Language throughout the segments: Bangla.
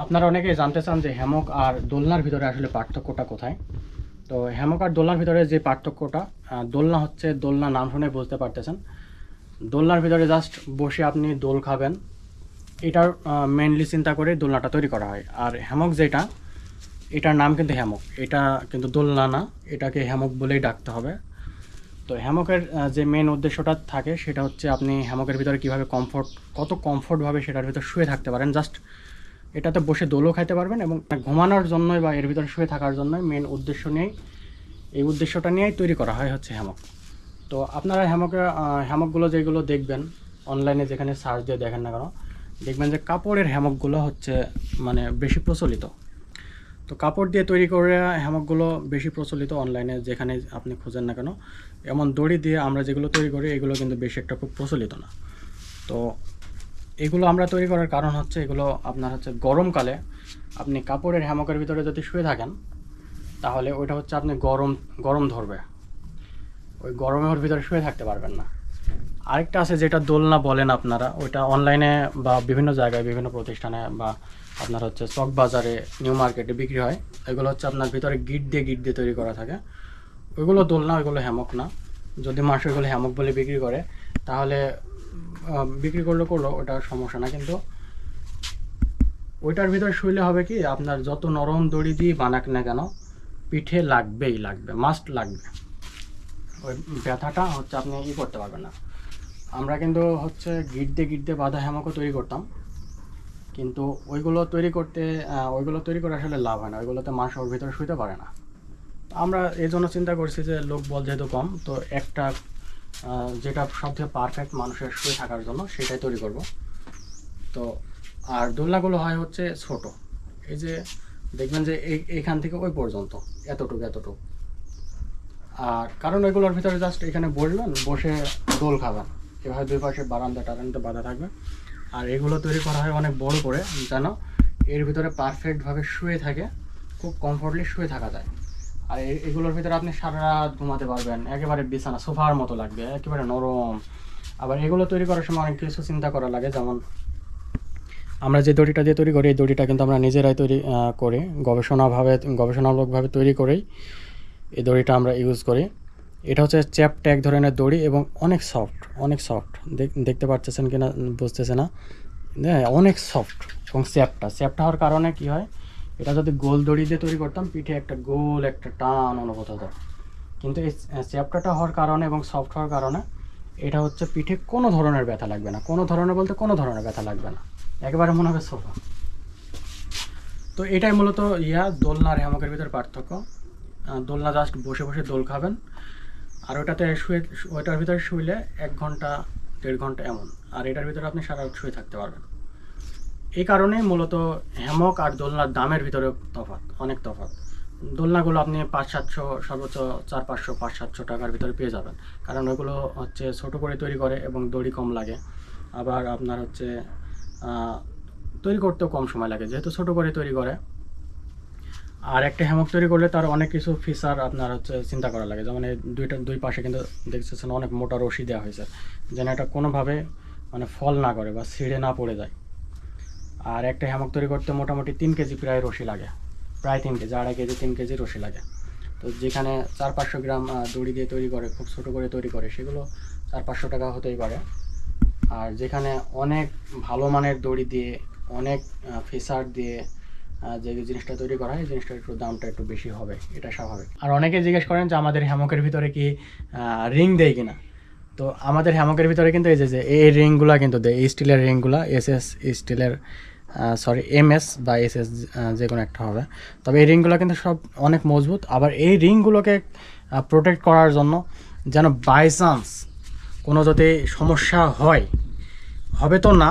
আপনারা অনেকেই জানতে চান যে হ্যামক আর দোলনার ভিতরে আসলে পার্থক্যটা কোথায়। তো হ্যামক আর দোলনার ভিতরে যে পার্থক্যটা, দোলনা হচ্ছে, দোলনা নাম শুনে বুঝতে পারতেছেন, দোলনার ভিতরে জাস্ট বসে আপনি দোল খাবেন, এটার মেনলি চিন্তা করে দোলনাটা তৈরি করা হয়। আর হ্যামক যেটা, এটার নাম কিন্তু হ্যামক, এটা কিন্তু দোলনা না, এটাকে হ্যামক বলেই ডাকতে হবে। তো হ্যামকের যে মেন উদ্দেশ্যটা থাকে সেটা হচ্ছে আপনি হ্যামকের ভিতরে কীভাবে কত কমফোর্টভাবে সেটার ভিতরে শুয়ে থাকতে পারেন। জাস্ট এটাতে বসে দোলও খাইতে পারবেন এবং ঘুমানোর জন্যই বা এর ভিতরে শুয়ে থাকার জন্যই মেন উদ্দেশ্য নিয়েই, এই উদ্দেশ্যটা নিয়েই তৈরি করা হয় হচ্ছে হ্যামক। তো আপনারা হ্যামকগুলো যেগুলো দেখবেন অনলাইনে, যেখানে সার্চ দিয়ে দেখেন না কেন, দেখবেন যে কাপড়ের হ্যামকগুলো হচ্ছে মানে বেশি প্রচলিত। তো কাপড় দিয়ে তৈরি করে হ্যামকগুলো বেশি প্রচলিত অনলাইনে, যেখানে আপনি খুঁজেন না কেন। এমন দড়ি দিয়ে আমরা যেগুলো তৈরি করি এগুলো কিন্তু বেশি একটা খুব প্রচলিত না। তো এগুলো আমরা তৈরি করার কারণ হচ্ছে, এগুলো আপনার হচ্ছে গরমকালে আপনি কাপড়ের হ্যামকের ভিতরে যদি শুয়ে থাকেন, তাহলে ওইটা হচ্ছে আপনি গরম গরম ধরবে, ওই গরমের ভিতরে শুয়ে থাকতে পারবেন না। আরেকটা আছে যেটা দোলনা বলেন আপনারা, ওইটা অনলাইনে বা বিভিন্ন জায়গায়, বিভিন্ন প্রতিষ্ঠানে বা আপনার হচ্ছে চক বাজারে, নিউ মার্কেটে বিক্রি হয়। এগুলো হচ্ছে আপনার ভিতরে গিট দিয়ে তৈরি করা থাকে। ওইগুলো দোলনা, ওইগুলো হ্যামক না। যদি মানুষ ওইগুলো হ্যামক বলে বিক্রি করে, তাহলে বিক্রি করলো ওটা সমস্যা না, কিন্তু ওইটার ভিতরে শুইলে হবে কি, আপনার যত নরম দড়ি দিয়ে বানাক না কেন, পিঠে লাগবেই, মাস্ট লাগবে। ওই ব্যথাটা হচ্ছে আপনি করতে পারবেন না। আমরা কিন্তু হচ্ছে গিট দিয়ে বাঁধা হ্যামকও তৈরি করতাম, কিন্তু ওইগুলো তৈরি করে আসলে লাভ হয় না, ওইগুলোতে মানুষ ওর ভিতরে শুইতে পারে না। আমরা এই জন্য চিন্তা করছি যে লোক বল যেহেতু কম, তো একটা যেটা সবথেকে পারফেক্ট মানুষের শুয়ে থাকার জন্য সেটাই তৈরি করব। তো আর দোলনাগুলো হয় হচ্ছে ছোট, এই যে দেখবেন যে এইখান থেকে ওই পর্যন্ত এতটুকু। আর কারণ ওইগুলোর ভিতরে জাস্ট এখানে বসবেন, বসে দোল খাবেন, এভাবে দুই পাশে টারান্দাতে বাঁধা থাকবে। আর এগুলো তৈরি করা হয় অনেক বড় করে, যেন এর ভিতরে পারফেক্টভাবে শুয়ে থাকে, খুব কমফোর্টলি শুয়ে থাকা যায়। আর এগুলোর ভিতরে আপনি সারা রাত ঘুমাতে পারবেন, একেবারে বিছানা সোফার মতো লাগবে, একেবারে নরম। আবার এগুলো তৈরি করার সময় অনেক কিছু চিন্তা করা লাগে, যেমন আমরা যে দড়িটা দিয়ে তৈরি করি, এই দড়িটা কিন্তু আমরা নিজেরাই তৈরি করি, গবেষণামূলকভাবে তৈরি করেই এই দড়িটা আমরা ইউজ করি। এটা হচ্ছে চ্যাপটা এক ধরনের দড়ি এবং অনেক সফট। দেখতে পাচ্ছেন কিনা বুঝতেছে না, হ্যাঁ অনেক সফট। এবং চ্যাপটা হওয়ার কারণে কি হয়, এটা যদি গোল দড়ি দিয়ে তৈরি করতাম, পিঠে একটা গোল একটা টান অনুভূত হতো। কিন্তু এই চ্যাপটাটা হওয়ার কারণে এবং সফট হওয়ার কারণে এটা হচ্ছে পিঠে কোনো ধরনের ব্যথা লাগবে না, কোনো ধরনের ব্যথা লাগবে না, একেবারে মনে হবে সোফা। তো এটাই মূলত দোলনা আর হ্যামকের ভিতরে পার্থক্য। দোলনা জাস্ট বসে বসে দোল খাবেন, আর ওইটার ভিতরে শুইলে 1 ঘন্টা 1.5 ঘন্টা এমন, আর এটার ভিতরে আপনি সারা রাত শুয়ে থাকতে পারবেন। এই কারণে মূলত হ্যামক আর দোলনার দামের ভিতরে অনেক তফাৎ। দোলনাগুলো আপনি 500-700, সর্বোচ্চ 400-500 টাকার ভিতরে পেয়ে যাবেন, কারণ ওইগুলো হচ্ছে ছোটো করে তৈরি করে এবং দড়ি কম লাগে। আবার আপনার হচ্ছে তৈরি করতেও কম সময় লাগে, যেহেতু ছোটো করে তৈরি করে। আর একটা হ্যামক তৈরি করলে তার অনেক কিছু ফিচার আপনার হচ্ছে চিন্তা করা লাগে, যেমন এই দুই পাশে কিন্তু দেখতেছেন অনেক মোটা রশি দেওয়া হয়েছে, যেন এটা কোনোভাবে মানে ফল না করে বা ছিঁড়ে না পড়ে যায়। আর একটা হ্যামক তৈরি করতে মোটামুটি 3 কেজি প্রায় রশি লাগে, প্রায় 3 কেজি, 2.5 কেজি 3 কেজি রশি লাগে। তো যেখানে 400-500 গ্রাম দড়ি দিয়ে তৈরি করে, খুব ছোটো করে তৈরি করে, সেগুলো 400-500 টাকা হতেই পারে। আর যেখানে অনেক ভালো মানের দড়ি দিয়ে, অনেক ফিচার দিয়ে যে জিনিসটা তৈরি করা হয়, এই জিনিসটার একটু দামটা একটু বেশি হবে, এটা স্বাভাবিক। আর অনেকে জিজ্ঞেস করেন যে আমাদের হ্যামকের ভিতরে কি রিং দেয় কিনা। তো আমাদের হ্যামকের ভিতরে কিন্তু এই রিংগুলো কিন্তু দেয়, এই স্টিলের রিংগুলো, স্টিলের MS বা SS, যে কোনো একটা হবে। তবে এই রিংগুলো কিন্তু সব অনেক মজবুত। আবার এই রিংগুলোকে প্রোটেক্ট করার জন্য, যেন বাই চান্স কোনো যদি সমস্যা হবে তো না,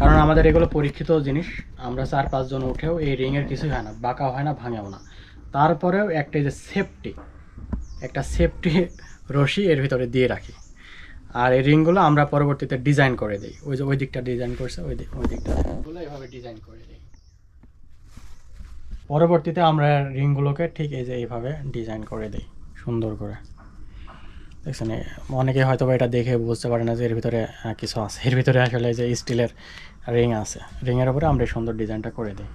কারণ আমাদের এগুলো পরীক্ষিত জিনিস, আমরা 4-5 জন উঠেও এই রিংয়ের কিছুই হয় না, বাঁকা হয় না, ভাঙেও না। তারপরেও একটা সেফটি রশি এর ভিতরে দিয়ে রাখি। আর এই রিংগুলো আমরা পরবর্তীতে ডিজাইন করে দিই, ওই দিকটা ডিজাইন করছে, ওই দিকটা এভাবে ডিজাইন করে দিই। পরবর্তীতে আমরা রিংগুলোকে ঠিক এইভাবে ডিজাইন করে দিই সুন্দর করে। দেখছেন অনেকে হয়তো বা এটা দেখে বুঝতে পারে না যে এর ভিতরে কিছু আছে। এর ভিতরে আসলে যে স্টিলের রিং আছে, রিংয়ের উপরে আমরা এই সুন্দর ডিজাইনটা করে দিই।